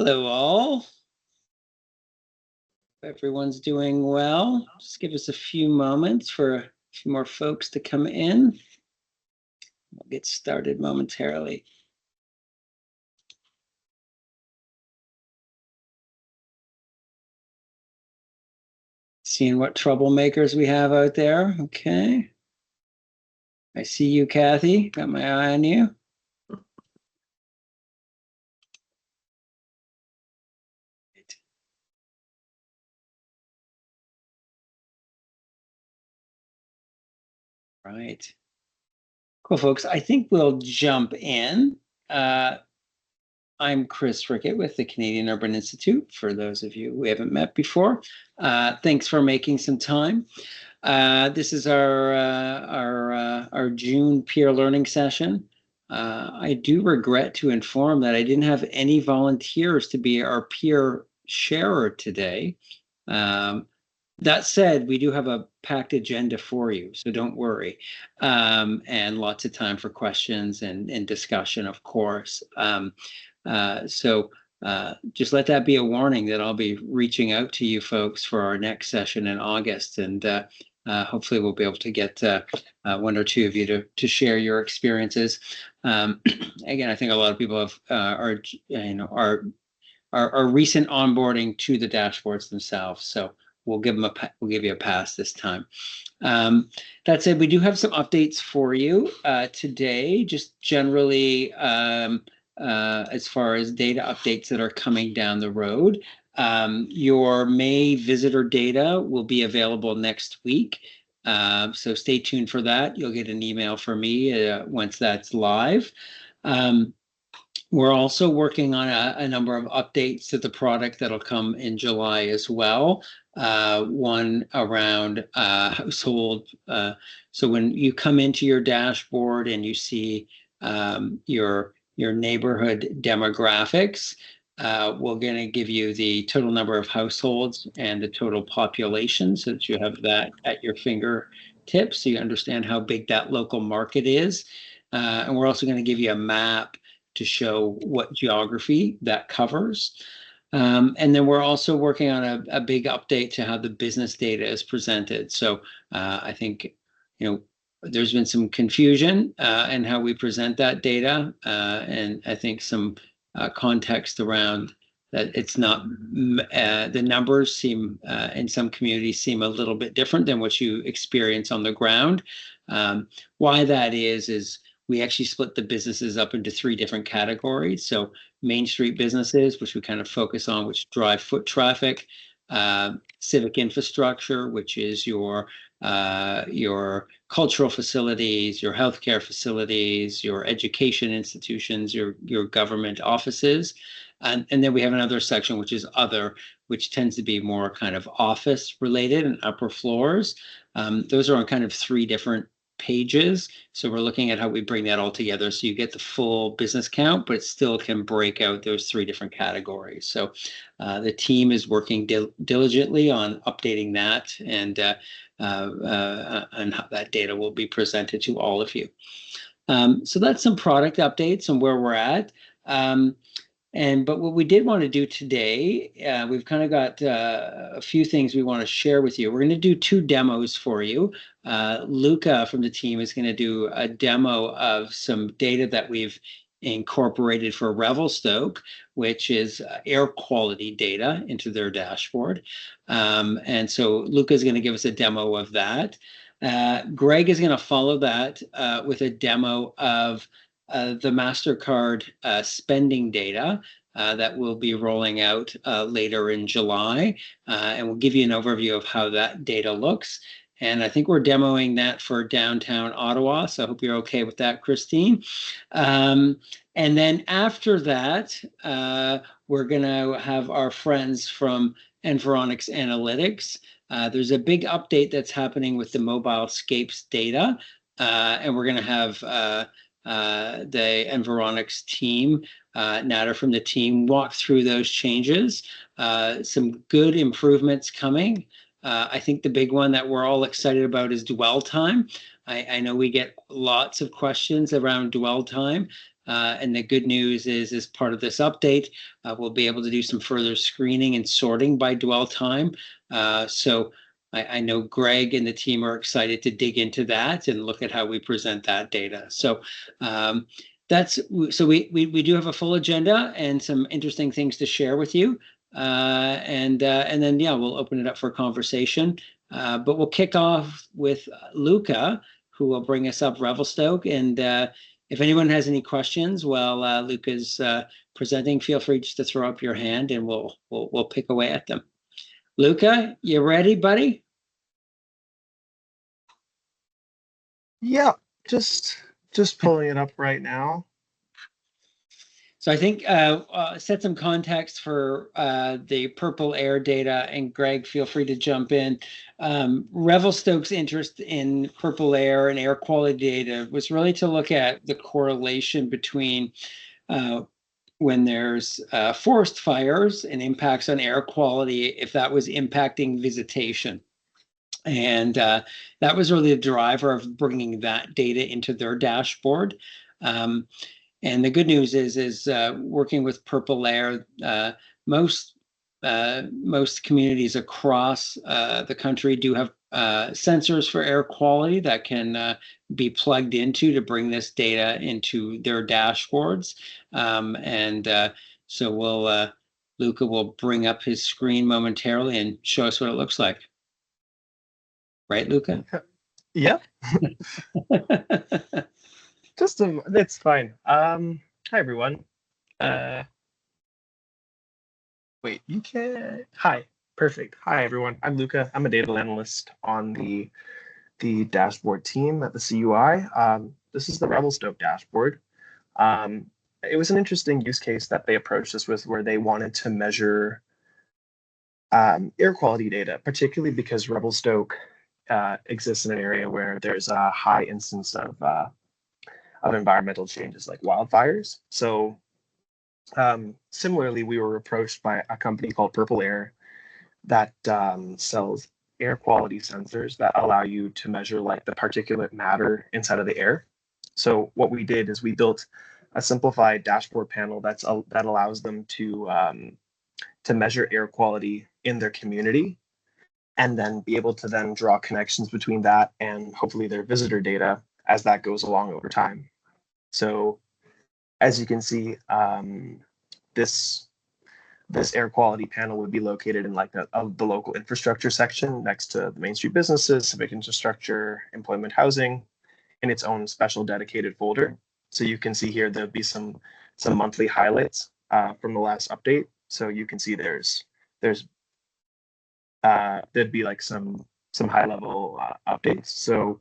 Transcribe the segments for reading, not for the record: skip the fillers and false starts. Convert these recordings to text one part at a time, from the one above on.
Hello, all. Everyone's doing well. Just give us a few moments for a few more folks to come in. We'll get started momentarily. Seeing what troublemakers we have out there. Okay. I see you, Kathy. Got my eye on you. Right. Cool, folks. I think we'll jump in. I'm Chris Rickett with the Canadian Urban Institute, for those of you who haven't met before. Thanks for making some time. This is our June peer learning session. I do regret to inform that I didn't have any volunteers to be our peer sharer today. That said, we do have a packed agenda for you, so don't worry. And lots of time for questions and discussion, of course. Just let that be a warning that I'll be reaching out to you folks for our next session in August, and hopefully we'll be able to get one or two of you to share your experiences. Again, I think a lot of people have our recent onboarding to the dashboards themselves, so we'll give you a pass this time. That said, we do have some updates for you today, just generally as far as data updates that are coming down the road. Your May visitor data will be available next week. So stay tuned for that. You'll get an email from me once that's live. We're also working on a number of updates to the product that'll come in July as well. One around household. So when you come into your dashboard and you see your neighborhood demographics, we're going to give you the total number of households and the total population so that you have that at your fingertips, so you understand how big that local market is. And we're also going to give you a map to show what geography that covers. And then we're also working on a big update to how the business data is presented. So I think, there's been some confusion in how we present that data. And I think some context around that it's not, the numbers seem, in some communities seem a little bit different than what you experience on the ground. Why that is we actually split the businesses up into three different categories. So Main Street businesses, which we kind of focus on, which drive foot traffic, civic infrastructure, which is your cultural facilities, your healthcare facilities, your education institutions, your government offices. And then we have another section, which is other, which tends to be more kind of office related and upper floors. Those are on kind of three different pages. So we're looking at how we bring that all together so you get the full business count, but it still can break out those three different categories. So the team is working diligently on updating that, and how that data will be presented to all of you. So that's some product updates and where we're at. But what we did want to do today, we've kind of got a few things we want to share with you. We're going to do two demos for you. Luca from the team is going to do a demo of some data that we've incorporated for Revelstoke, which is air quality data into their dashboard. And so Luca is going to give us a demo of that. Greg is going to follow that with a demo of the MasterCard spending data that we'll be rolling out later in July. And we'll give you an overview of how that data looks. And I think we're demoing that for downtown Ottawa. So I hope you're okay with that, Christine. And then after that, we're going to have our friends from Environics Analytics. There's a big update that's happening with the Mobilescapes data. And we're going to have the Environics team, Nader from the team, walk through those changes. Some good improvements coming. I think the big one that we're all excited about is dwell time. I know we get lots of questions around dwell time. And the good news is, as part of this update, we'll be able to do some further screening and sorting by dwell time. So I know Greg and the team are excited to dig into that and look at how we present that data. So we do have a full agenda and some interesting things to share with you. And then, yeah, we'll open it up for conversation. But we'll kick off with Luca, who will bring us up Revelstoke. And if anyone has any questions while Luca's presenting, feel free just to throw up your hand and we'll pick away at them. Luca, you ready, buddy? Yeah, just pulling it up right now. So I think set some context for the Purple Air data, and Greg, feel free to jump in. Revelstoke's interest in Purple Air and air quality data was really to look at the correlation between when there's forest fires and impacts on air quality, if that was impacting visitation. And that was really the driver of bringing that data into their dashboard. And the good news is working with Purple Air, most communities across the country do have sensors for air quality that can be plugged into to bring this data into their dashboards. So Luca will bring up his screen momentarily and show us what it looks like. Right, Luca? Yeah. That's fine. Hi everyone. Wait, you can. Hi, perfect. Hi everyone. I'm Luca. I'm a data analyst on the dashboard team at the CUI. This is the Revelstoke dashboard. It was an interesting use case that they approached us with, where they wanted to measure air quality data, particularly because Revelstoke exists in an area where there's a high instance of environmental changes like wildfires. So similarly, we were approached by a company called Purple Air that sells air quality sensors that allow you to measure like the particulate matter inside of the air. So what we did is we built a simplified dashboard panel that allows them to measure air quality in their community, and then be able to then draw connections between that and hopefully their visitor data as that goes along over time. So as you can see, this air quality panel would be located in like the local infrastructure section next to the Main Street businesses, civic infrastructure, employment, housing, in its own special dedicated folder. So you can see here there'll be some monthly highlights from the last update. So you can see there's there'd be like some high level updates. So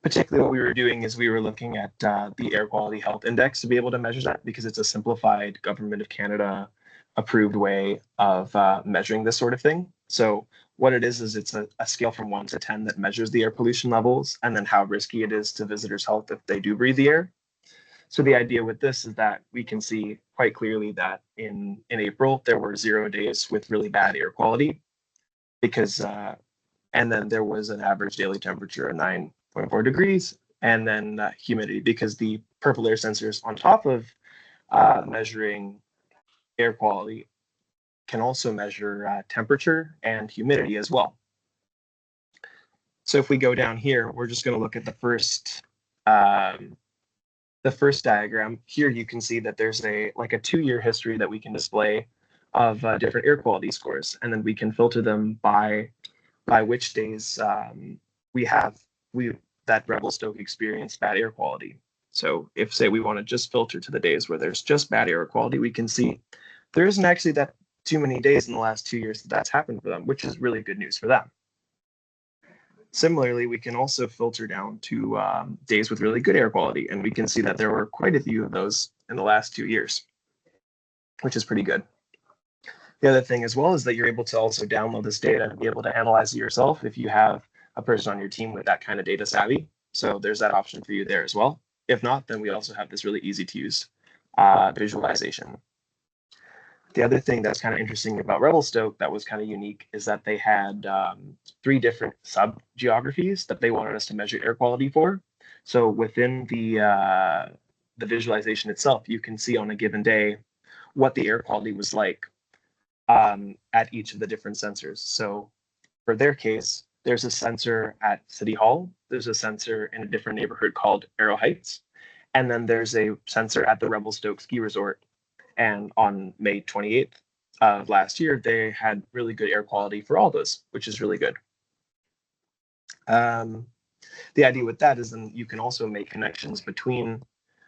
particularly what we were doing is we were looking at the Air Quality Health Index to be able to measure that, because it's a simplified Government of Canada approved way of measuring this sort of thing. So what it is it's a scale from 1 to 10 that measures the air pollution levels and then how risky it is to visitors' health if they do breathe the air. So the idea with this is that we can see quite clearly that in April, there were 0 days with really bad air quality, because and then there was an average daily temperature of 9.4 degrees, and then humidity, because the Purple Air sensors on top of measuring air quality can also measure temperature and humidity as well. So if we go down here, we're just going to look at the first diagram. Here you can see that there's a 2-year history that we can display of different air quality scores, and then we can filter them by which days that Revelstoke experienced bad air quality. So if, say, we want to just filter to the days where there's just bad air quality, we can see there isn't actually that too many days in the last 2 years that's happened for them, which is really good news for them. Similarly, we can also filter down to days with really good air quality, and we can see that there were quite a few of those in the last 2 years, which is pretty good. The other thing as well is that you're able to also download this data and be able to analyze it yourself if you have a person on your team with that kind of data savvy. So there's that option for you there as well. If not, then we also have this really easy to use visualization. The other thing that's kind of interesting about Revelstoke that was kind of unique is that they had 3 different sub-geographies that they wanted us to measure air quality for. So within the the visualization itself, you can see on a given day what the air quality was like at each of the different sensors. So for their case, there's a sensor at City Hall, there's a sensor in a different neighborhood called Arrow Heights, and then there's a sensor at the Revelstoke Ski Resort. And on May 28th of last year, they had really good air quality for all those, which is really good. The idea with that is then you can also make connections between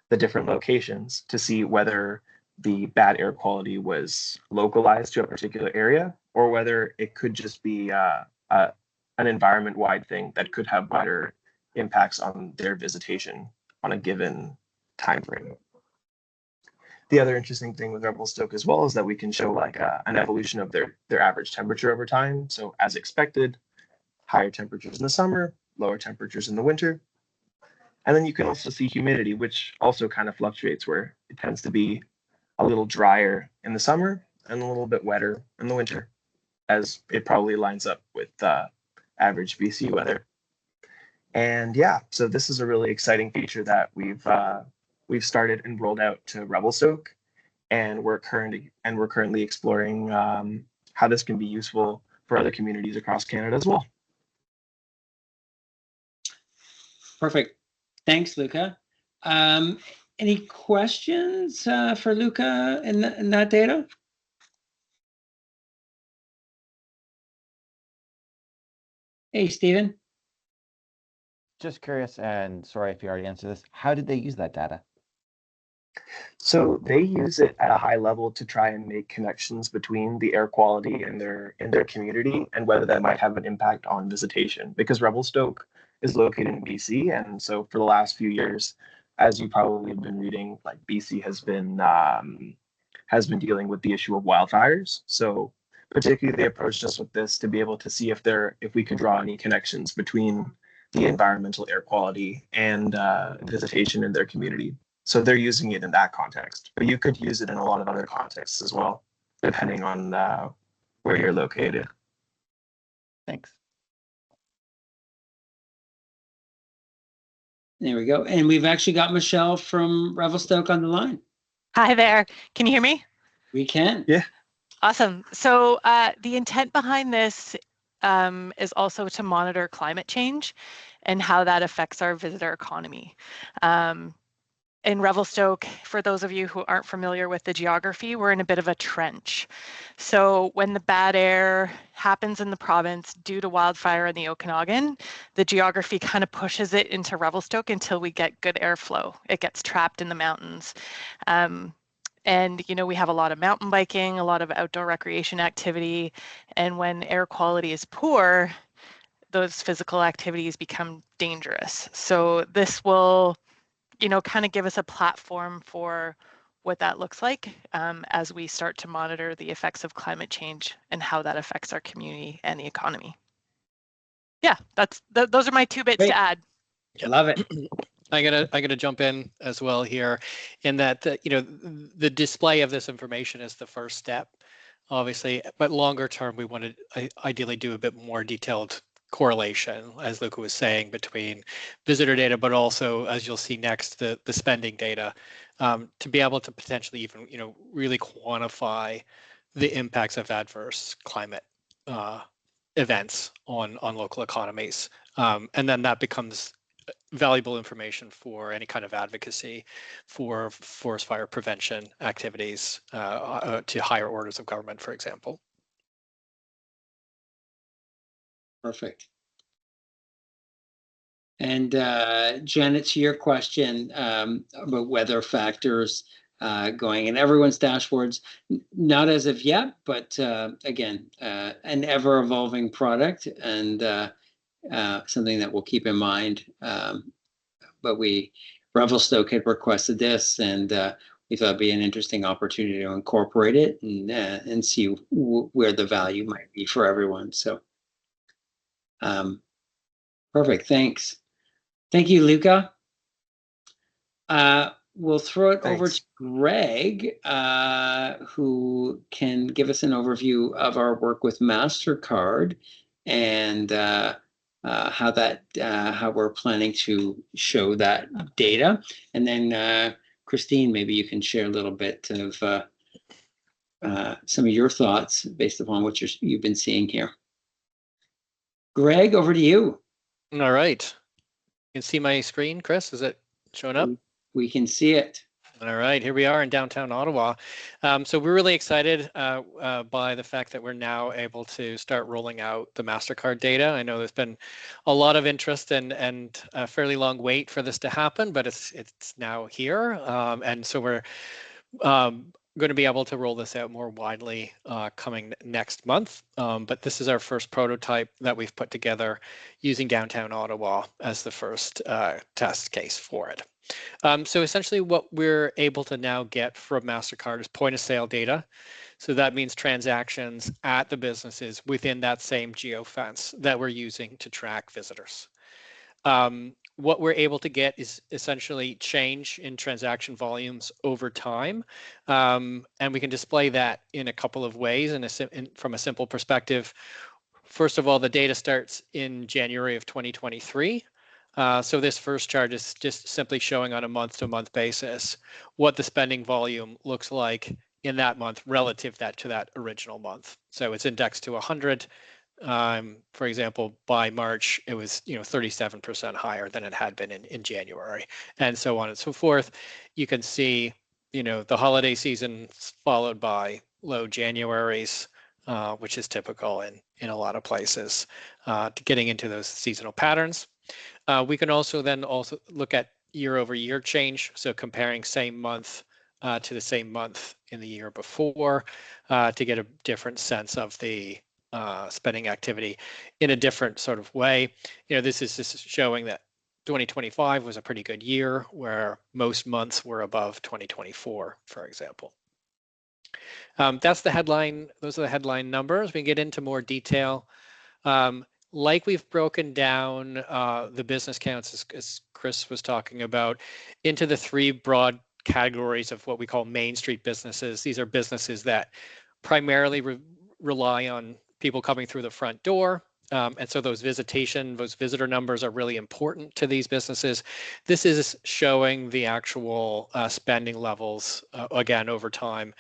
the different locations to see whether the bad air quality was localized to a particular area or whether it could just be an environment-wide thing that could have wider impacts on their visitation on a given time frame. The other interesting thing with Revelstoke as well is that we can show like an evolution of their average temperature over time. So as expected, higher temperatures in the summer, lower temperatures in the winter. And then you can also see humidity, which also kind of fluctuates, where it tends to be a little drier in the summer and a little bit wetter in the winter, as it probably lines up with average BC weather. And yeah, so this is a really exciting feature that we've started and rolled out to Revelstoke, and we're currently exploring how this can be useful for other communities across Canada as well. Perfect. Thanks, Luca. Any questions for Luca in that data? Hey, Stephen. Just curious, and sorry if you already answered this, how did they use that data? So they use it at a high level to try and make connections between the air quality in their community and whether that might have an impact on visitation, because Revelstoke is located in BC, and so for the last few years, as you probably have been reading, like BC has been dealing with the issue of wildfires. So particularly they approached us with this to be able to see if we could draw any connections between the environmental air quality and visitation in their community. So they're using it in that context, but you could use it in a lot of other contexts as well, depending on where you're located. Thanks. There we go. And we've actually got Michelle from Revelstoke on the line. Hi there. Can you hear me? We can. Yeah. Awesome. So the intent behind this is also to monitor climate change and how that affects our visitor economy. In Revelstoke, for those of you who aren't familiar with the geography, we're in a bit of a trench. So when the bad air happens in the province due to wildfire in the Okanagan, the geography kind of pushes it into Revelstoke until we get good airflow. It gets trapped in the mountains. And, you know, we have a lot of mountain biking, a lot of outdoor recreation activity. And when air quality is poor, those physical activities become dangerous. So this will, you know, kind of give us a platform for what that looks like as we start to monitor the effects of climate change and how that affects our community and the economy. Yeah, those are my 2 bits to add. Love it. I gotta jump in as well here, in that you know, the display of this information is the first step, obviously, but longer term we want to ideally do a bit more detailed correlation, as Luca was saying, between visitor data, but also, as you'll see next, the spending data, to be able to potentially even, you know, really quantify the impacts of adverse climate events on local economies, and then that becomes valuable information for any kind of advocacy for forest fire prevention activities to higher orders of government, for example. Perfect. And Janet, to your question about weather factors going in everyone's dashboards, not as of yet, but again, an ever-evolving product and something that we'll keep in mind. But Revelstoke had requested this, and we thought it'd be an interesting opportunity to incorporate it and see where the value might be for everyone. So, perfect. Thanks. Thank you, Luca. We'll throw it over to Greg, who can give us an overview of our work with MasterCard and how we're planning to show that data. And then Christine, maybe you can share a little bit of some of your thoughts based upon what you've been seeing here. Greg, over to you. All right. You can see my screen, Chris. Is it showing up? We can see it. All right, here we are in downtown Ottawa. So we're really excited by the fact that we're now able to start rolling out the MasterCard data. I know there's been a lot of interest and a fairly long wait for this to happen, but it's now here. And so we're going to be able to roll this out more widely coming next month. But this is our first prototype that we've put together using downtown Ottawa as the first test case for it. So essentially what we're able to now get from MasterCard is point of sale data. So that means transactions at the businesses within that same geofence that we're using to track visitors. What we're able to get is essentially change in transaction volumes over time. And we can display that in a couple of ways from a simple perspective. First of all, the data starts in January of 2023. So this first chart is just simply showing on a month-to-month basis what the spending volume looks like in that month relative to that original month. So it's indexed to 100. For example, by March, it was 37% higher than it had been in January, and so on and so forth. You can see the holiday season followed by low Januaries, which is typical in a lot of places, getting into those seasonal patterns. We can also look at year-over-year change, so comparing same month to the same month in the year before to get a different sense of the spending activity in a different sort of way. This is just showing that 2025 was a pretty good year where most months were above 2024, for example. That's the headline. Those are the headline numbers. We can get into more detail. Like we've broken down the business counts, as Chris was talking about, into the three broad categories of what we call Main Street businesses. These are businesses that primarily rely on people coming through the front door. And so those visitor numbers are really important to these businesses. This is showing the actual spending levels, again, over time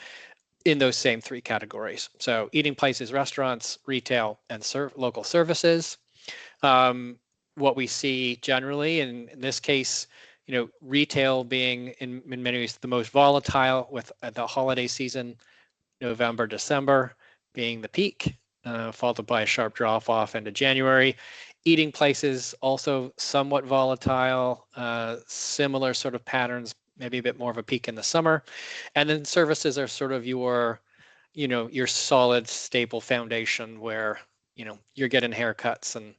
in those same three categories. So eating places, restaurants, retail, and local services. What we see generally, in this case, retail being in many ways the most volatile, with the holiday season, November, December being the peak, followed by a sharp drop off into January. Eating places also somewhat volatile, similar sort of patterns, maybe a bit more of a peak in the summer. And then services are sort of your solid, stable foundation where, you're getting haircuts and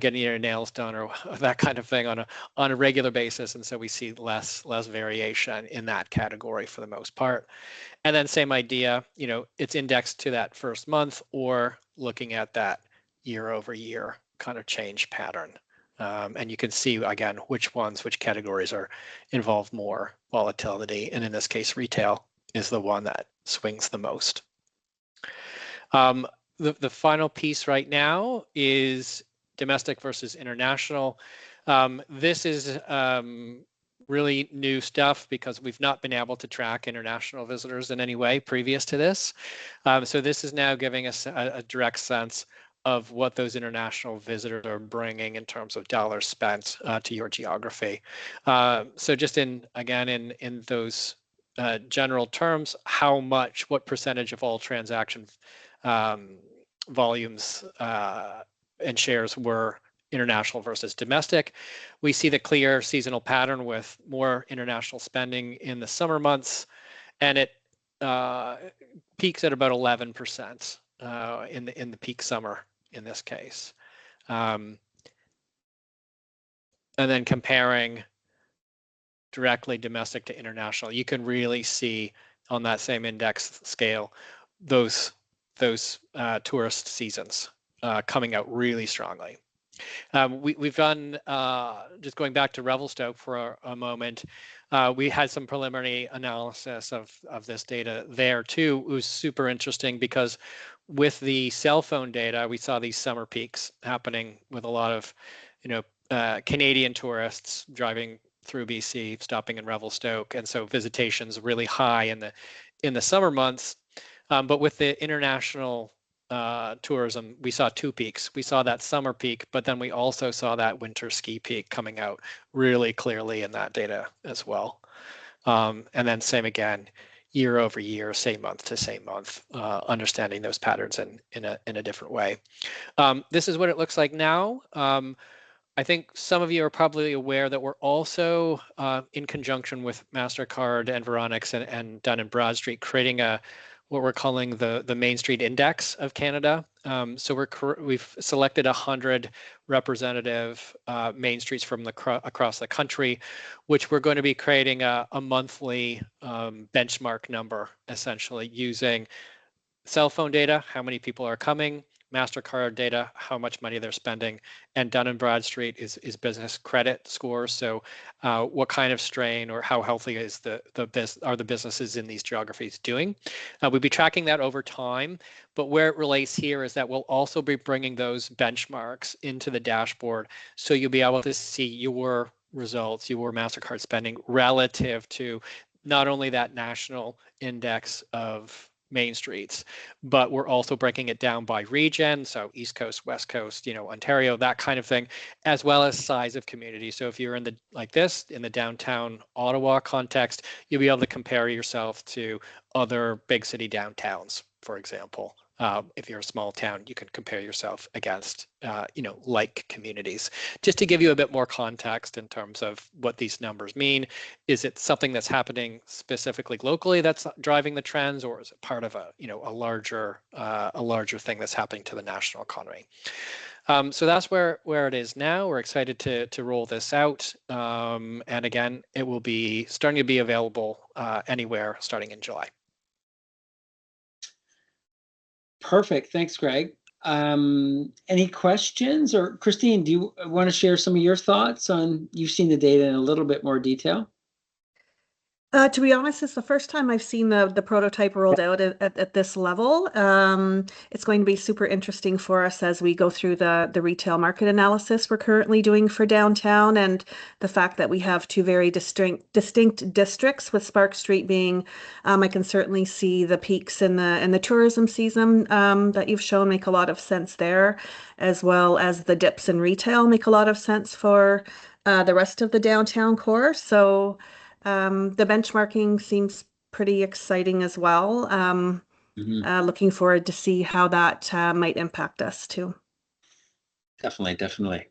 getting your nails done or that kind of thing on a regular basis. And so we see less variation in that category for the most part. And then same idea, it's indexed to that first month or looking at that year over year kind of change pattern. And you can see, again, which categories are involved more volatility. And in this case, retail is the one that swings the most. The final piece right now is domestic versus international. This is really new stuff because we've not been able to track international visitors in any way previous to this. So this is now giving us a direct sense of what those international visitors are bringing in terms of dollars spent to your geography. So just in those general terms, what percentage of all transaction volumes and shares were international versus domestic. We see the clear seasonal pattern with more international spending in the summer months, and it peaks at about 11% in the peak summer in this case. And then comparing directly domestic to international, you can really see on that same index scale those tourist seasons coming out really strongly. We've done, just going back to Revelstoke for a moment, we had some preliminary analysis of this data there too. It was super interesting because with the cell phone data, we saw these summer peaks happening with a lot of, Canadian tourists driving through BC, stopping in Revelstoke, and so visitation's really high in the summer months. But with the international tourism, we saw two peaks. We saw that summer peak, but then we also saw that winter ski peak coming out really clearly in that data as well. And then same again, year over year, same month to same month, understanding those patterns in a different way. This is what it looks like now. I think some of you are probably aware that we're also in conjunction with MasterCard and Veronix and Dun & Bradstreet creating what we're calling the Main Street Index of Canada. So we've selected 100 representative main streets from across the country, which we're going to be creating a monthly benchmark number, essentially using cell phone data, how many people are coming, MasterCard data, how much money they're spending, and Dun & Bradstreet is business credit scores. So what kind of strain or how healthy is are the businesses in these geographies doing? We'll be tracking that over time, but where it relates here is that we'll also be bringing those benchmarks into the dashboard. So you'll be able to see your results, your MasterCard spending relative to not only that national index of main streets, but we're also breaking it down by region, so East Coast, West Coast, Ontario, that kind of thing, as well as size of community. So if you're in the downtown Ottawa context, you'll be able to compare yourself to other big city downtowns, for example. If you're a small town, you can compare yourself against, like communities. Just to give you a bit more context in terms of what these numbers mean, is it something that's happening specifically locally that's driving the trends, or is it part of a larger thing that's happening to the national economy? So that's where it is now. We're excited to roll this out, and again, it will be starting to be available anywhere starting in July. Perfect. Thanks, Greg. Any questions? Or Christine, do you want to share some of your thoughts on, you've seen the data in a little bit more detail? To be honest, it's the first time I've seen the prototype rolled out at this level. It's going to be super interesting for us as we go through the retail market analysis we're currently doing for downtown, and the fact that we have two very distinct districts, with Spark Street being, I can certainly see the peaks in the tourism season that you've shown make a lot of sense there, as well as the dips in retail make a lot of sense for the rest of the downtown core. So the benchmarking seems pretty exciting as well. Looking forward to see how that might impact us too. Definitely.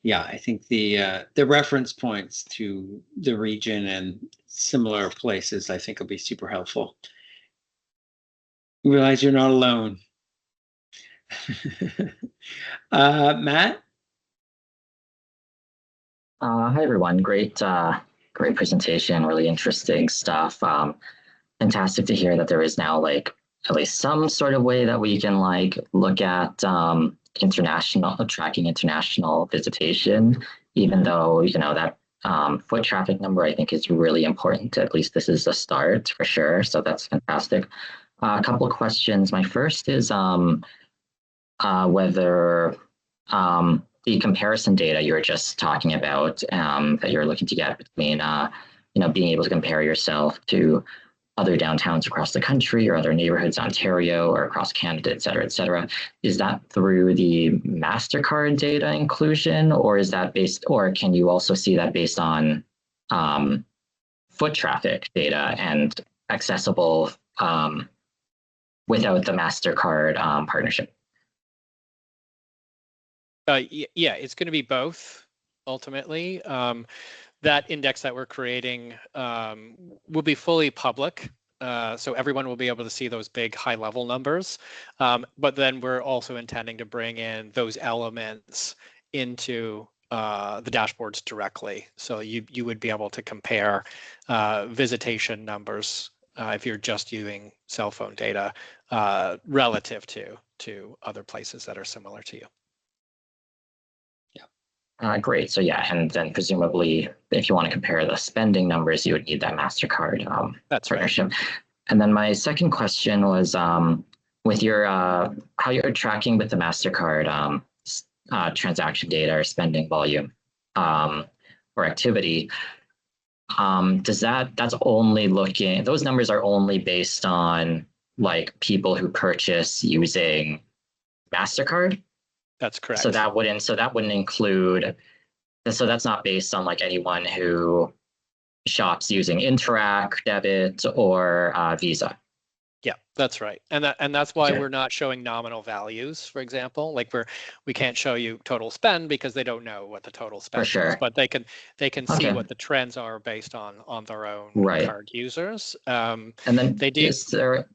Yeah, I think the reference points to the region and similar places, I think, will be super helpful. Realize you're not alone. Matt? Hi everyone. Great presentation, really interesting stuff. Fantastic to hear that there is now at least some sort of way that we can look at tracking international visitation, even though that foot traffic number I think is really important. At least this is a start for sure. So that's fantastic. A couple of questions. My first is whether the comparison data you were just talking about that you're looking to get between, being able to compare yourself to other downtowns across the country or other neighborhoods, Ontario or across Canada, et cetera, is that through the MasterCard data inclusion, or is that or can you also see that based on foot traffic data and accessible without the MasterCard partnership? Yeah, it's going to be both ultimately. That index that we're creating will be fully public, so everyone will be able to see those big high-level numbers. But then we're also intending to bring in those elements into the dashboards directly. So you would be able to compare visitation numbers if you're just using cell phone data relative to other places that are similar to you. Great. So yeah, and then presumably, if you want to compare the spending numbers, you would need that MasterCard partnership. Right. And then my second question was with your how you're tracking with the MasterCard transaction data or spending volume. or activity. That's only looking, those numbers are only based on like people who purchase using MasterCard. That's correct. So that wouldn't include, so that's not based on like anyone who shops using Interac debit or Visa. Yeah, that's right. And that's why Okay. we're not showing nominal values, for example. Like we can't show you total spend because they don't know what the total spend sure. is, but they can see Okay. what the trends are based on their own Right. card users. And then they do. Is there?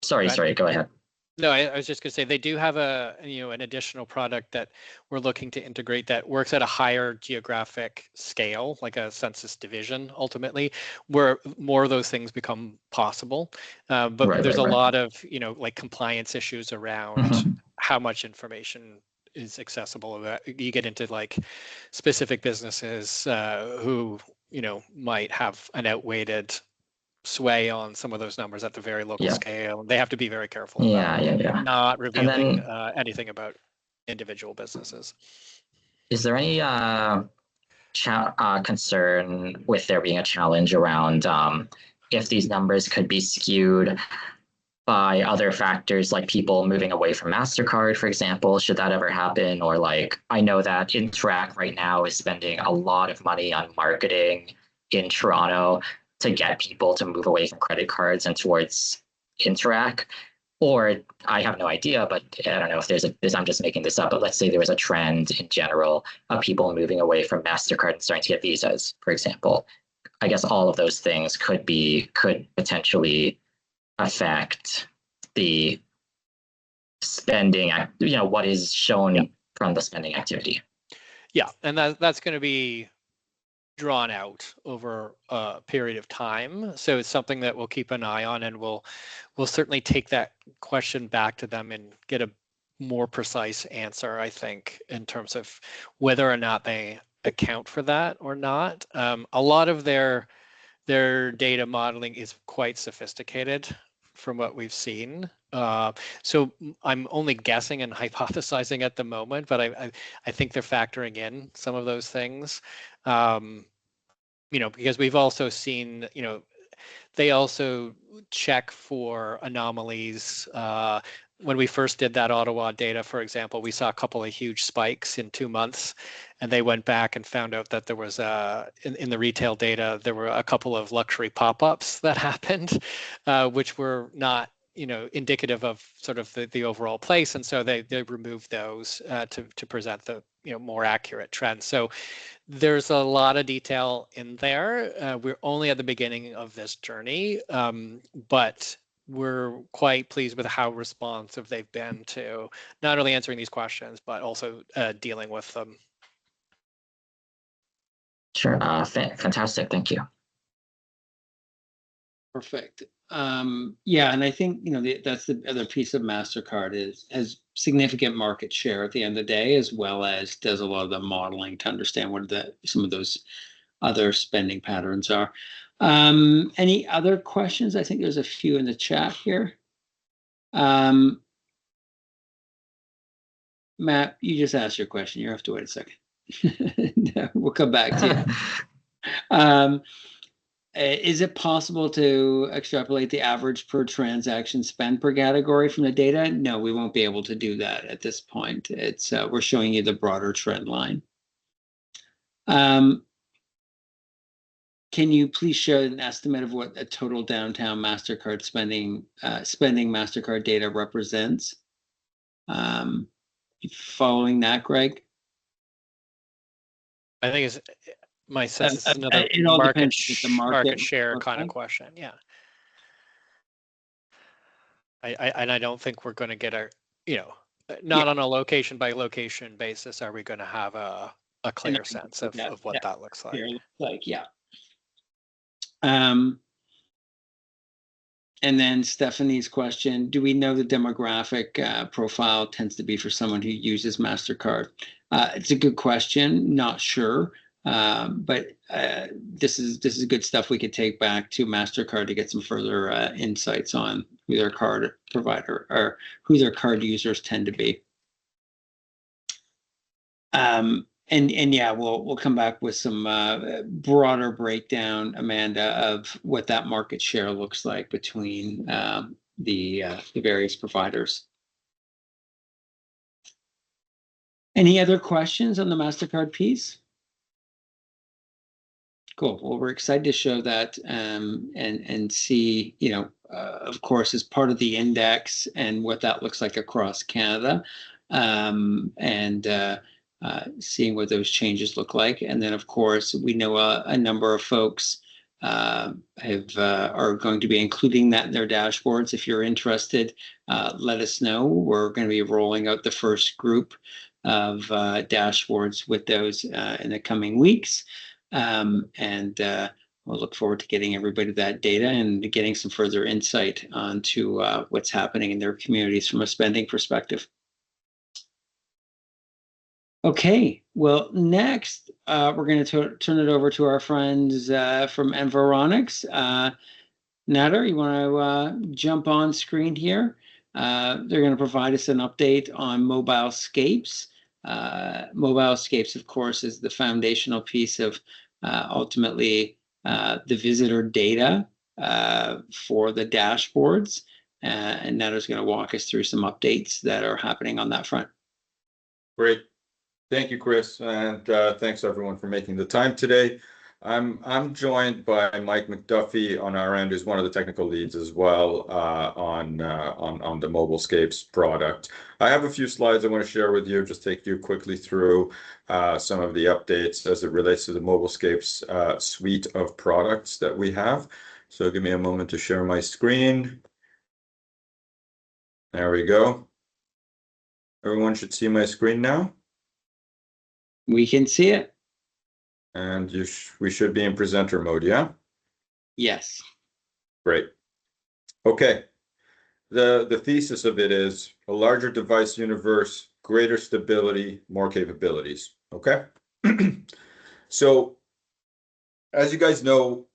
Sorry, go ahead. No, I was just going to say they do have an additional product that we're looking to integrate that works at a higher geographic scale, like a census division, ultimately, where more of those things become possible. But there's a lot of like compliance issues around how much information is accessible. You get into like specific businesses who might have an outweighed sway on some of those numbers at the very local scale. They have to be very careful about not revealing anything about individual businesses. Is there any concern with there being a challenge around if these numbers could be skewed by other factors like people moving away from MasterCard, for example? Should that ever happen? Or like, I know that Interac right now is spending a lot of money on marketing in Toronto to get people to move away from credit cards and towards Interac. Or I have no idea, but I don't know if I'm just making this up, but let's say there was a trend in general of people moving away from MasterCard and starting to get visas, for example. I guess all of those things could potentially affect the spending, what is shown from the spending activity. Yeah, and that's going to be drawn out over a period of time. So it's something that we'll keep an eye on, and we'll certainly take that question back to them and get a more precise answer, I think, in terms of whether or not they account for that or not. A lot of their data modeling is quite sophisticated from what we've seen. So I'm only guessing and hypothesizing at the moment, but I think they're factoring in some of those things. Because we've also seen, they also check for anomalies. When we first did that Ottawa data, for example, we saw a couple of huge spikes in 2 months, and they went back and found out that there was in the retail data, there were a couple of luxury pop-ups that happened, which were not indicative of sort of the overall place, and so they removed those to present the more accurate trends. So there's a lot of detail in there. We're only at the beginning of this journey, but we're quite pleased with how responsive they've been to not only answering these questions, but also dealing with them. Sure. Fantastic. Thank you. Perfect. Yeah, and I think that's the other piece of MasterCard has significant market share at the end of the day, as well as does a lot of the modeling to understand what some of those other spending patterns are. Any other questions? I think there's a few in the chat here. Matt, you just asked your question. You have to wait a second. We'll come back to you. Is it possible to extrapolate the average per transaction spend per category from the data? No, we won't be able to do that at this point. It's we're showing you the broader trend line. Can you please share an estimate of what a total downtown MasterCard spending MasterCard data represents? Following that, Greg? I think it's my sense is another market share kind of question. Yeah. I don't think we're going to get not on a location by location basis are we going to have a clear sense of what that looks like. Yeah. And then Stephanie's question, do we know the demographic profile tends to be for someone who uses MasterCard? It's a good question, not sure. But this is good stuff we could take back to MasterCard to get some further insights on who their card provider or who their card users tend to be. And yeah, we'll come back with some broader breakdown, Amanda, of what that market share looks like between the various providers. Any other questions on the MasterCard piece? Cool. Well, we're excited to show that and see, you know, of course, as part of the index and what that looks like across Canada, and seeing what those changes look like. And then, of course, we know a number of folks are going to be including that in their dashboards. If you're interested, let us know. We're going to be rolling out the first group of dashboards with those in the coming weeks. We'll look forward to getting everybody that data and getting some further insight onto what's happening in their communities from a spending perspective. Okay, well, next we're going to turn it over to our friends from Environics. Nader, you want to jump on screen here? They're going to provide us an update on Mobilescapes. Mobilescapes, of course, is the foundational piece of ultimately the visitor data for the dashboards. And Nader's going to walk us through some updates that are happening on that front. Great. Thank you, Chris, and thanks everyone for making the time today. I'm joined by Mike McDuffie on our end, who's one of the technical leads as well on the Mobilescapes product. I have a few slides I want to share with you, just take you quickly through some of the updates as it relates to the Mobilescapes suite of products that we have. So give me a moment to share my screen. There we go. Everyone should see my screen now. We can see it. And we should be in presenter mode, yeah? Yes. Great. Okay. The thesis of it is a larger device universe, greater stability, more capabilities. Okay. So, as you guys know,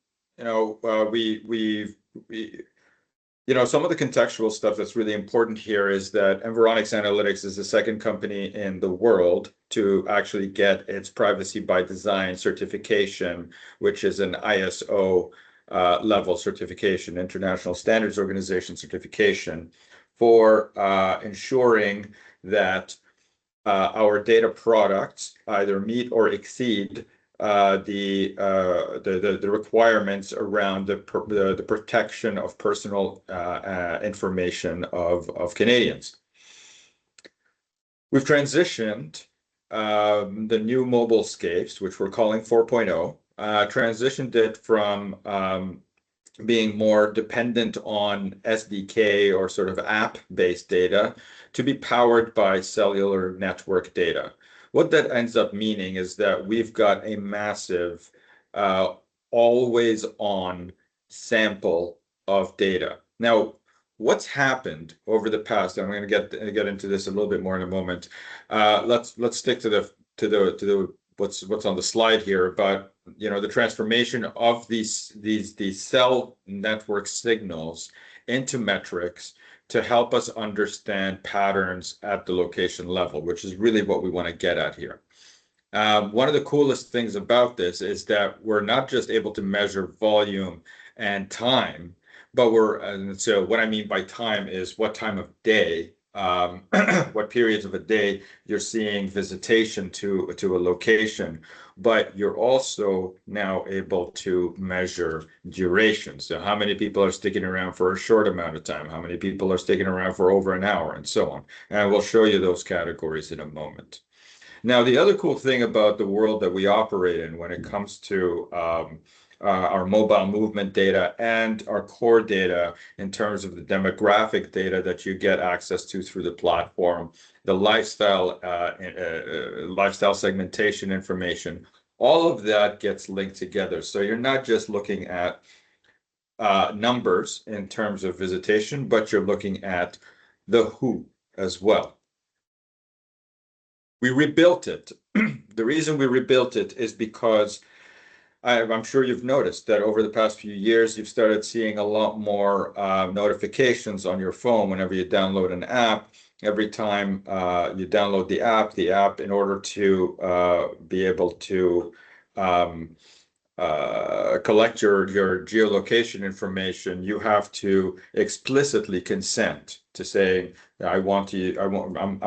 some of the contextual stuff that's really important here is that Environics Analytics is the second company in the world to actually get its privacy by design certification, which is an ISO level certification, International Standards Organization certification, for ensuring that our data products either meet or exceed the requirements around the protection of personal information of Canadians. We've transitioned the new Mobilescapes, which we're calling 4.0, transitioned it from being more dependent on SDK or sort of app-based data to be powered by cellular network data. What that ends up meaning is that we've got a massive, always-on sample of data. Now, what's happened over the past? I'm going to get into this a little bit more in a moment. Let's stick to the what's on the slide here. But the transformation of these cell network signals into metrics to help us understand patterns at the location level, which is really what we want to get at here. One of the coolest things about this is that we're not just able to measure volume and time, but so what I mean by time is what time of day, what periods of a day you're seeing visitation to a location, but you're also now able to measure duration. So how many people are sticking around for a short amount of time? How many people are sticking around for over an hour, and so on. And we'll show you those categories in a moment. Now, the other cool thing about the world that we operate in when it comes to our mobile movement data and our core data in terms of the demographic data that you get access to through the platform, the lifestyle segmentation information, all of that gets linked together. So you're not just looking at numbers in terms of visitation, but you're looking at the who as well. We rebuilt it. The reason we rebuilt it is because I'm sure you've noticed that over the past few years, you've started seeing a lot more notifications on your phone whenever you download an app every time you download the app, in order to be able to collect your geolocation information, you have to explicitly consent to say, I'm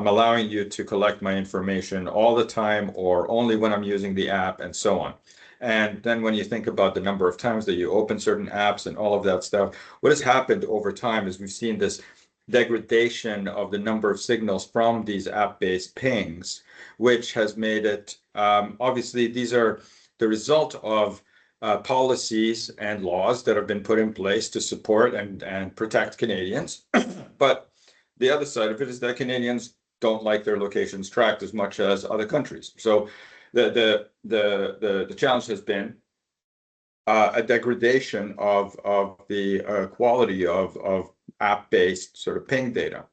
allowing you to collect my information all the time or only when I'm using the app and so on. And then when you think about the number of times that you open certain apps and all of that stuff, what has happened over time is we've seen this degradation of the number of signals from these app-based pings, which has made it, obviously these are the result of policies and laws that have been put in place to support and protect Canadians. But the other side of it is that Canadians don't like their locations tracked as much as other countries. So the challenge has been a degradation of the quality of app-based sort of ping data.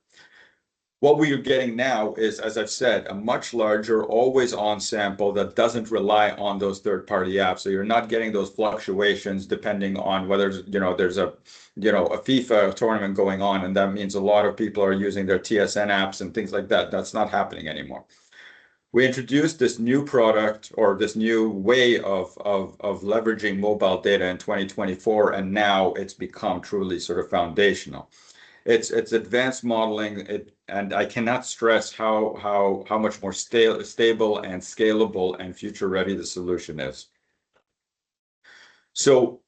What we are getting now is, as I've said, a much larger always-on sample that doesn't rely on those third-party apps. So you're not getting those fluctuations depending on whether there's a FIFA tournament going on, and that means a lot of people are using their TSN apps and things like that. That's not happening anymore. We introduced this new product or this new way of leveraging mobile data in 2024, and now it's become truly sort of foundational. It's advanced modeling, and I cannot stress how much more stable and scalable and future ready the solution is. So,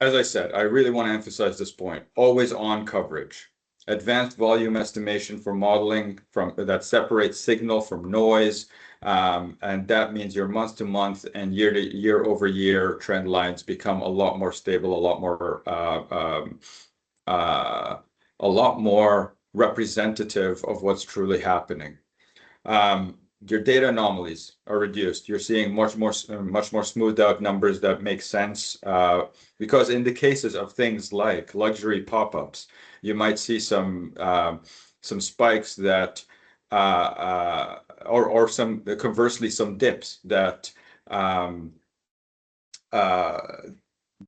as I said, I really want to emphasize this point: always on coverage, advanced volume estimation for modeling that separates signal from noise, and that means your month to month and year over year trend lines become a lot more stable, a lot more representative of what's truly happening. Your data anomalies are reduced. You're seeing much more smoothed out numbers that make sense, because in the cases of things like luxury pop-ups, you might see some spikes that, or some conversely some dips that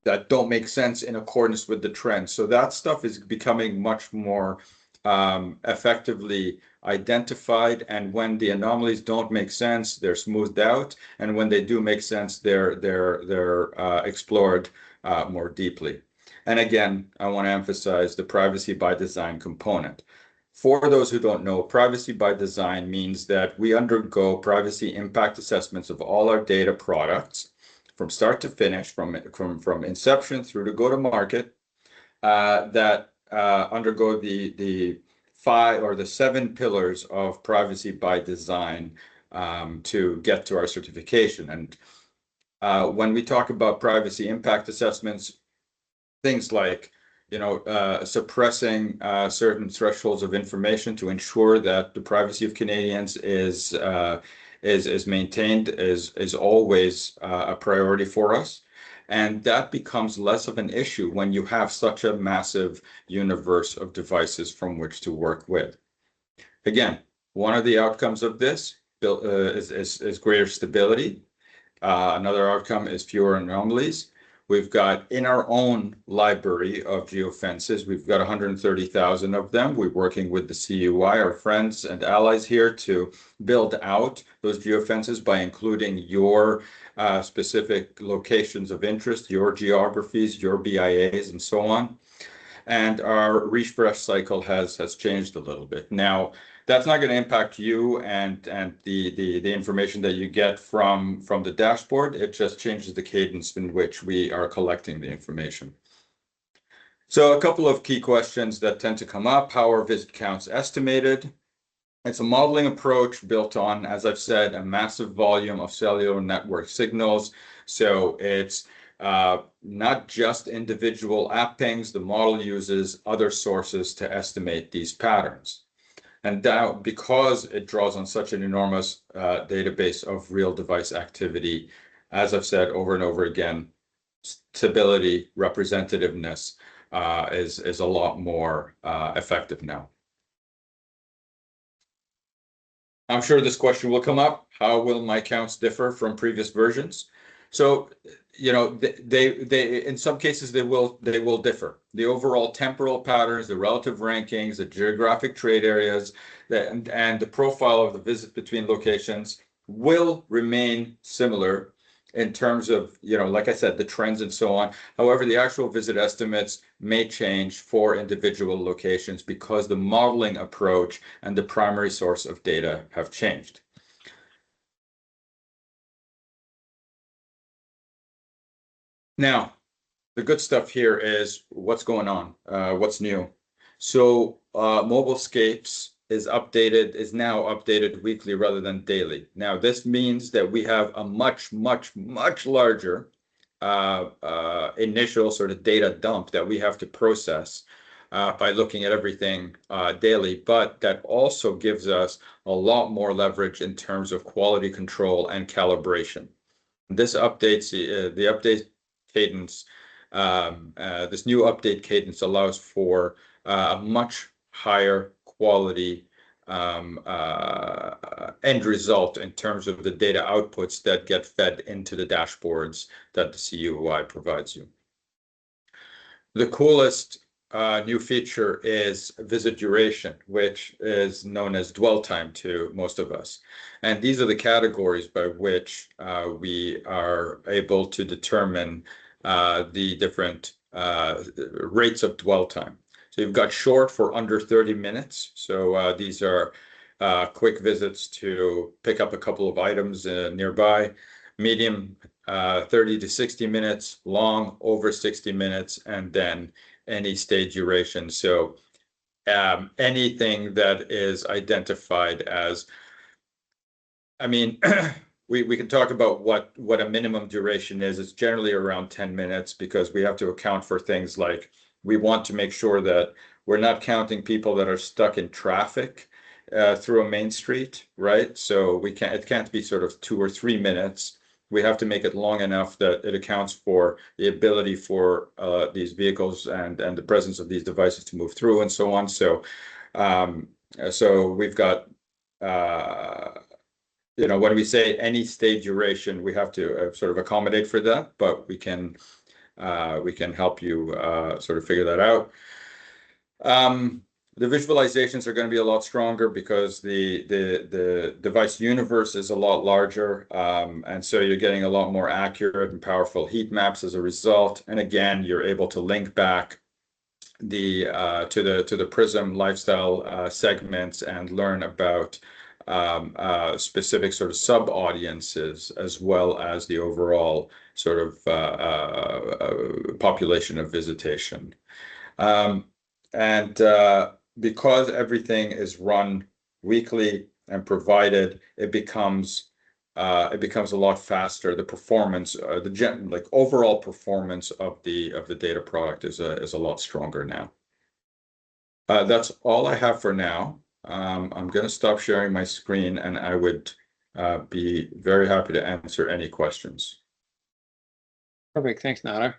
that don't make sense in accordance with the trend. So that stuff is becoming much more effectively identified, and when the anomalies don't make sense, they're smoothed out, and when they do make sense, they're explored more deeply. And again, I want to emphasize the privacy by design component. For those who don't know, privacy by design means that we undergo privacy impact assessments of all our data products from start to finish, from inception through to go to market, that undergo the 5 or the 7 pillars of privacy by design to get to our certification. And when we talk about privacy impact assessments, things like suppressing certain thresholds of information to ensure that the privacy of Canadians is maintained is always a priority for us. And that becomes less of an issue when you have such a massive universe of devices from which to work with. Again, one of the outcomes of this is greater stability. Another outcome is fewer anomalies. We've got in our own library of geofences, we've got 130,000 of them. We're working with the CUI, our friends and allies here, to build out those geofences by including your specific locations of interest, your geographies, your BIAs, and so on. And our refresh cycle has changed a little bit. Now, that's not going to impact you and the information that you get from the dashboard. It just changes the cadence in which we are collecting the information. So a couple of key questions that tend to come up: how are visit counts estimated? It's a modeling approach built on, as I've said, a massive volume of cellular network signals. So it's not just individual app pings. The model uses other sources to estimate these patterns. And now, because it draws on such an enormous database of real device activity, as I've said over and over again, stability, representativeness is a lot more effective now. I'm sure this question will come up. How will my counts differ from previous versions? So, they in some cases they will differ. The overall temporal patterns, the relative rankings, the geographic trade areas, and the profile of the visit between locations will remain similar in terms of, like I said, the trends and so on. However, the actual visit estimates may change for individual locations because the modeling approach and the primary source of data have changed. Now, the good stuff here is what's going on, what's new. So Mobilescapes is now updated weekly rather than daily. Now, this means that we have a much, much, much larger initial sort of data dump that we have to process by looking at everything daily, but that also gives us a lot more leverage in terms of quality control and calibration. This updates the update cadence. This new update cadence allows for a much higher quality end result in terms of the data outputs that get fed into the dashboards that the CUI provides you. The coolest new feature is visit duration, which is known as dwell time to most of us. And these are the categories by which we are able to determine the different rates of dwell time. So you've got short for under 30 minutes. So these are quick visits to pick up a couple of items nearby. Medium, 30 to 60 minutes. Long, over 60 minutes. And then any stay duration. So anything that is identified as, we can talk about what a minimum duration is. It's generally around 10 minutes because we have to account for things like we want to make sure that we're not counting people that are stuck in traffic through a main street, right? So it can't be sort of 2 or 3 minutes. We have to make it long enough that it accounts for the ability for these vehicles and the presence of these devices to move through and so on. So we've got when we say any stay duration, we have to sort of accommodate for that, but we can help you sort of figure that out. The visualizations are going to be a lot stronger because the device universe is a lot larger, and so you're getting a lot more accurate and powerful heat maps as a result. And again, you're able to link back to the Prism lifestyle segments and learn about specific sort of sub audiences as well as the overall sort of population of visitation. Because everything is run weekly and provided, it becomes a lot faster. The performance, overall performance of the data product is a lot stronger now. That's all I have for now. I'm going to stop sharing my screen, and I would be very happy to answer any questions. Perfect. Thanks, Nader.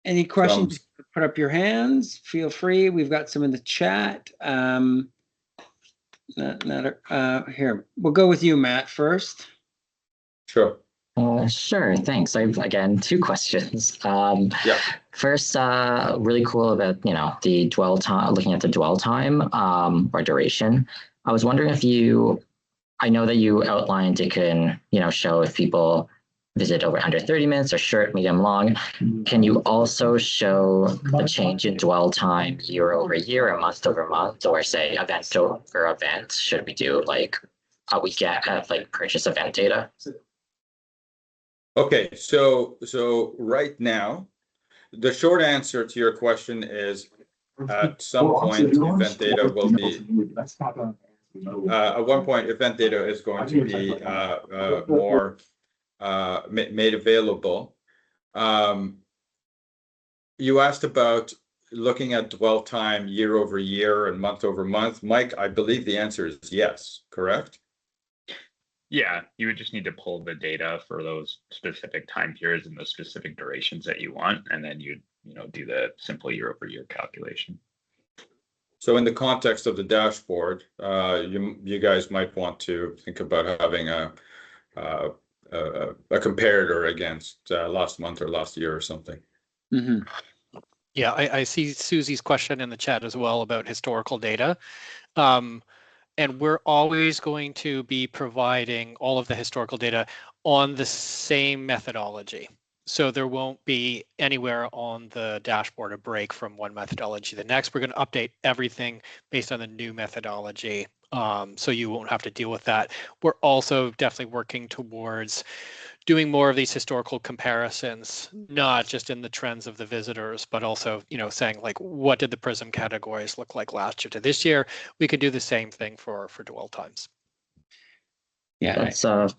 Any questions? Put up your hands. Feel free. We've got some in the chat. Here, we'll go with you, Matt, first. Sure. Sure, thanks. I've, again, 2 questions. Yeah. First, really cool about, the dwell time, looking at the dwell time or duration. I was wondering if I know that you outlined it can, show if people visit over under 30 minutes or short, medium, long. Can you also show the change in dwell time year over year or month over month, or say event over event? Should we do like a weekend of purchase event data? Okay, so right now, the short answer to your question is at some point event data will be at one point event data is going to be more made available. You asked about looking at dwell time year over year and month over month. Mike, I believe the answer is yes, correct? Yeah, you would just need to pull the data for those specific time periods and those specific durations that you want, and then you'd do the simple year over year calculation. So in the context of the dashboard, you guys might want to think about having a a comparator against last month or last year or something. Mhm. Yeah, I see Susie's question in the chat as well about historical data. And we're always going to be providing all of the historical data on the same methodology. So there won't be anywhere on the dashboard a break from one methodology to the next. We're going to update everything based on the new methodology. So you won't have to deal with that. We're also definitely working towards doing more of these historical comparisons, not just in the trends of the visitors, but also, saying like, what did the PRISM categories look like last year to this year? We could do the same thing for dwell times. Yeah. That's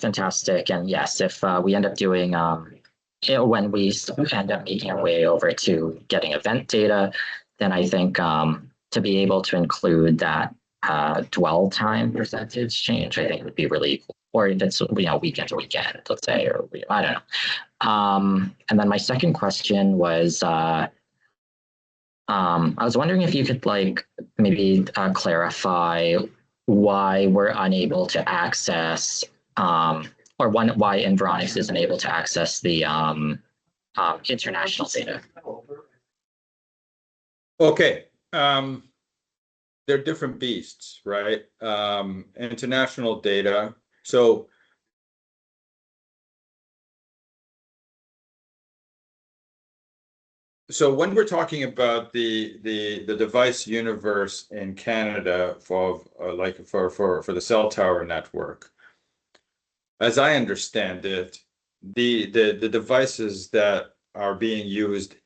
fantastic. And yes, if we end up doing, when we end up making our way over to getting event data, then I think to be able to include that dwell time percentage change, I think would be really cool. Or if it's weekend to weekend, let's say, or I don't know. And then my second question was, I was wondering if you could maybe clarify why we're unable to access, or why Environics isn't able to access the international data. Okay. They're different beasts, right? International data. So when we're talking about the device universe in Canada for the cell tower network, as I understand it, the devices that are being used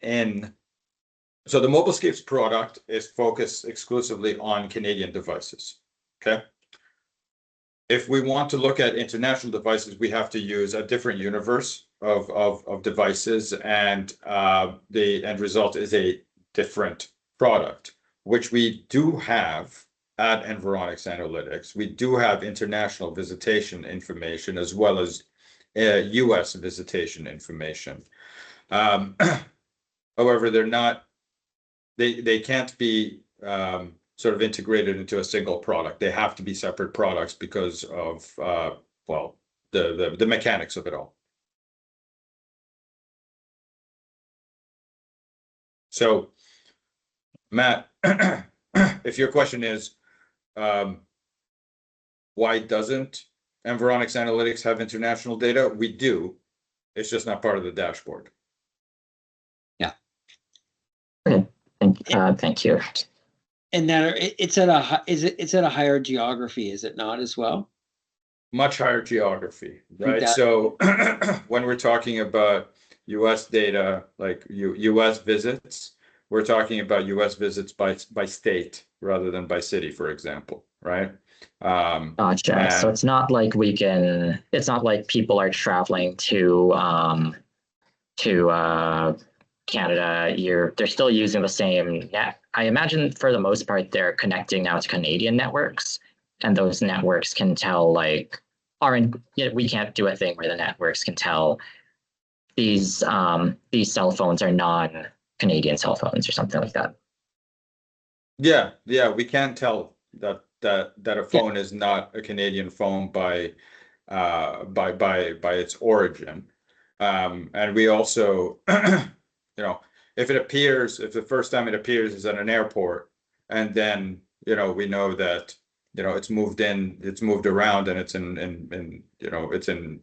so the Mobilescapes product is focused exclusively on Canadian devices. Okay. If we want to look at international devices, we have to use a different universe of devices, and the end result is a different product, which we do have at Environics Analytics. We do have international visitation information as well as US visitation information. However, they can't be sort of integrated into a single product. They have to be separate products because of the mechanics of it all. So, Matt, if your question is why doesn't Environics Analytics have international data? We do. It's just not part of the dashboard. Yeah. Okay. Thank you. And then it's at a higher geography, is it not as well? Much higher geography, right? So when we're talking about US data, like US visits, we're talking about US visits by state rather than by city, for example, right? Gotcha. So it's not like it's not like people are traveling to Canada. They're still using the same net. I imagine for the most part, they're connecting now to Canadian networks, and those networks can tell we can't do a thing where the networks can tell these cell phones are non-Canadian cell phones or something like that. Yeah, we can tell that a phone is not a Canadian phone by its origin, and we also, if the first time it appears is at an airport, and then we know that it's moved around, and it's in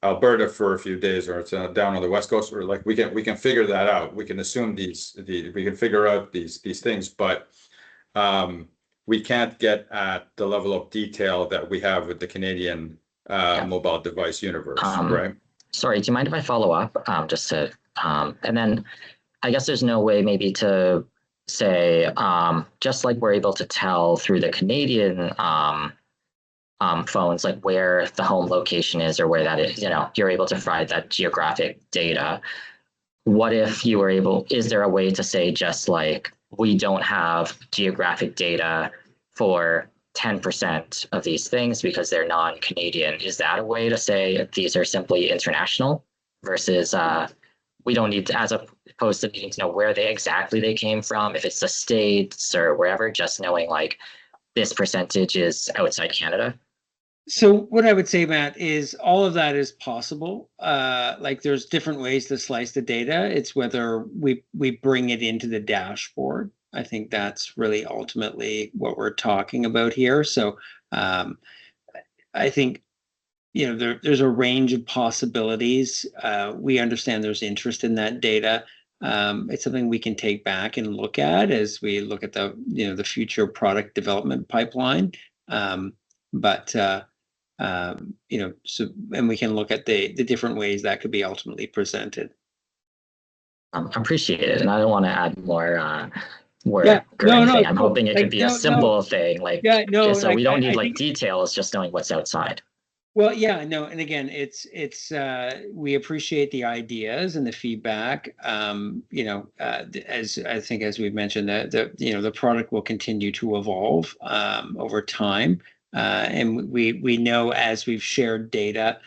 Alberta for a few days, or it's down on the West Coast, or we can figure that out. We can assume we can figure out these things, but we can't get at the level of detail that we have with the Canadian mobile device universe, right? Sorry, do you mind if I follow up? And then I guess there's no way maybe to say, just like we're able to tell through the Canadian phones, like where the home location is or where that is, you're able to provide that geographic data. What if you were is there a way to say just like, we don't have geographic data for 10% of these things because they're non-Canadian? Is that a way to say these are simply international versus we don't need to, as opposed to needing to know where they came from, if it's the States or wherever, just knowing like this percentage is outside Canada? So what I would say, Matt, is all of that is possible. Like there's different ways to slice the data. It's whether we bring it into the dashboard. I think that's really ultimately what we're talking about here. So I think there's a range of possibilities. We understand there's interest in that data. It's something we can take back and look at as we look at the future product development pipeline. So and we can look at the different ways that could be ultimately presented. Appreciate it, and I don't want to add more work Yeah, or no, anything. no, I'm cool. hoping it Like, could be no, a no. simple thing, like Yeah, no, so like, we don't need I like think, details, just knowing what's outside. well, yeah, no, and again, we appreciate the ideas and the feedback. As I think as we've mentioned, that the product will continue to evolve over time, and we know as we've shared data,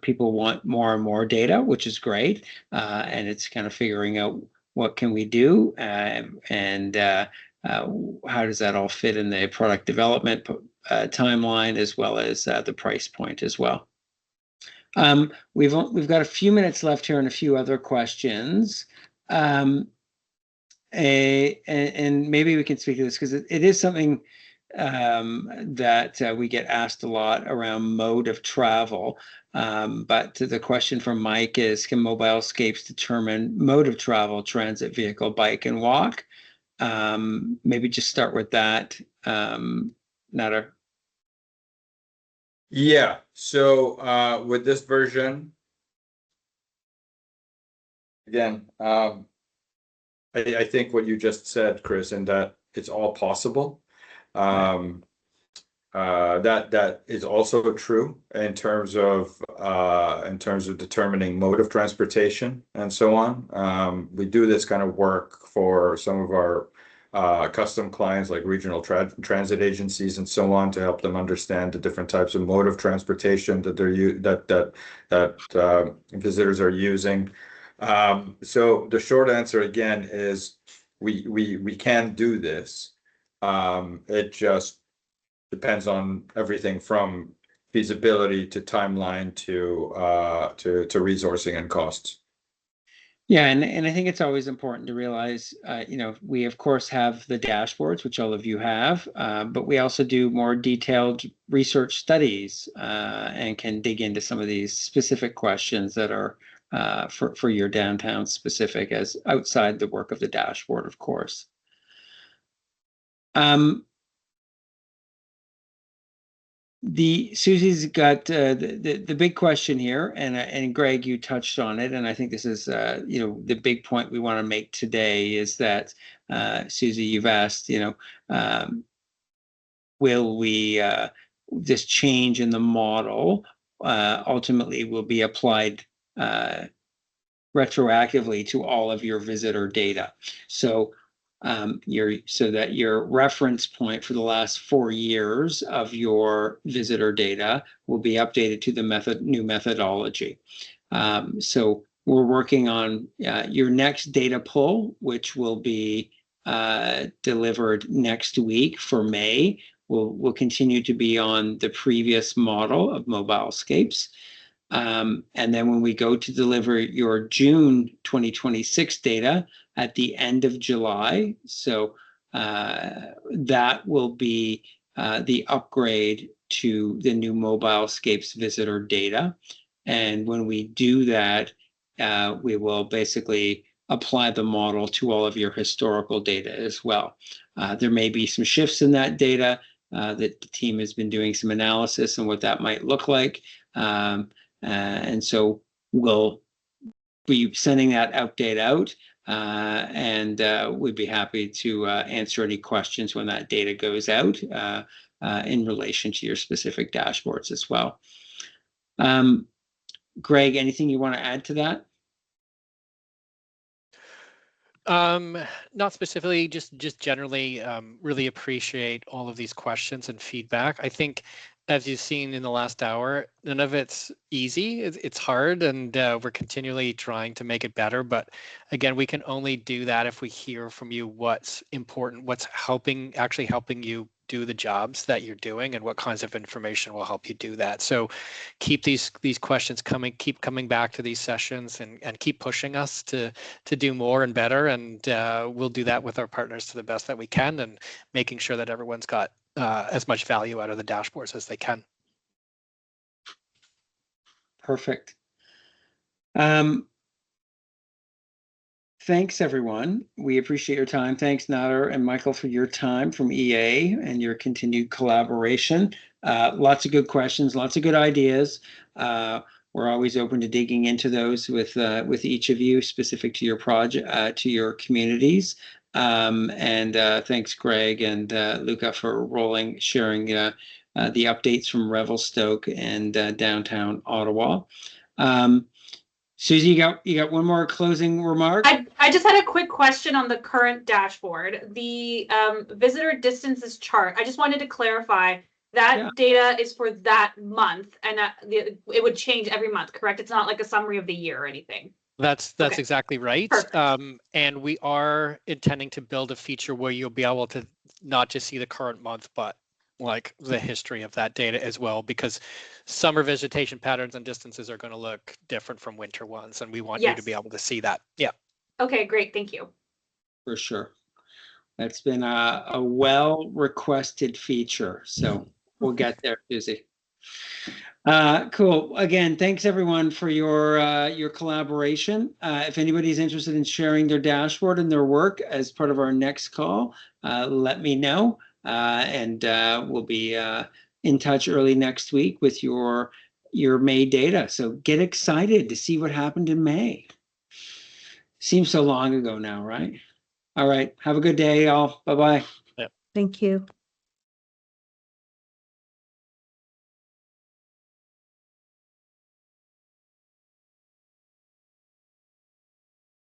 people want more and more data, which is great, and it's kind of figuring out what can we do, and how does that all fit in the product development timeline, as well as the price point as well. We've got a few minutes left here and a few other questions. And maybe we can speak to this because it is something that we get asked a lot around mode of travel. But the question from Mike is, can Mobilescapes determine mode of travel, transit vehicle, bike, and walk? Maybe just start with that, Nader. Yeah, so with this version, again, I think what you just said, Chris, and that it's all possible. That is also true in terms of determining mode of transportation and so on. We do this kind of work for some of our custom clients like regional transit agencies and so on to help them understand the different types of mode of transportation that visitors are using. So the short answer again is we can do this. It just depends on everything from feasibility to timeline to resourcing and costs. Yeah, and I think it's always important to realize, we of course have the dashboards, which all of you have, but we also do more detailed research studies and can dig into some of these specific questions that are for your downtown specific, as outside the work of the dashboard, of course. Susie's got the big question here, and Greg, you touched on it, and I think this is the big point we want to make today is that Susie, you've asked, will we this change in the model ultimately will be applied retroactively to all of your visitor data. So so that your reference point for the last 4 years of your visitor data will be updated to the new methodology. So we're working on your next data pull, which will be delivered next week for May. Will continue to be on the previous model of Mobilescapes. And then when we go to deliver your June 2026 data at the end of July, so that will be the upgrade to the new Mobilescapes visitor data. And when we do that, we will basically apply the model to all of your historical data as well. There may be some shifts in that data that the team has been doing some analysis on what that might look like. And so we'll be sending that update out, and we'd be happy to answer any questions when that data goes out in relation to your specific dashboards as well. Greg, anything you want to add to that? Not specifically, just generally really appreciate all of these questions and feedback. I think as you've seen in the last hour, none of it's easy. It's hard, and we're continually trying to make it better. But again, we can only do that if we hear from you what's important, what's actually helping you do the jobs that you're doing, and what kinds of information will help you do that. So keep these questions coming, keep coming back to these sessions, and keep pushing us to do more and better. And we'll do that with our partners to the best that we can, and making sure that everyone's got as much value out of the dashboards as they can. Perfect. Thanks, everyone. We appreciate your time. Thanks, Nader and Michael, for your time from EA and your continued collaboration. Lots of good questions, lots of good ideas. We're always open to digging into those with each of you, specific to your project, to your communities. Thanks, Greg and Luca, for sharing the updates from Revelstoke and downtown Ottawa. Susie, you got one more closing remark? I just had a quick question on the current dashboard. The visitor distances chart. I just wanted to clarify that data is for that month, and it would change every month, correct? It's not like a summary of the year or anything. That's Okay. exactly right. And we are intending to build a feature where you'll be able to not just see the current month, but like the history of that data as well, because summer visitation patterns and distances are going to look different from winter ones, and we want you to be able to see that. Yeah. Okay, great. Thank you. For sure. That's been a well-requested feature, so we'll get there, Susie. Cool. Again, thanks everyone for your collaboration. If anybody's interested in sharing their dashboard and their work as part of our next call, let me know. And we'll be in touch early next week with your May data. So get excited to see what happened in May. Seems so long ago now, right? All right. Have a good day, y'all. Bye-bye. Thank you.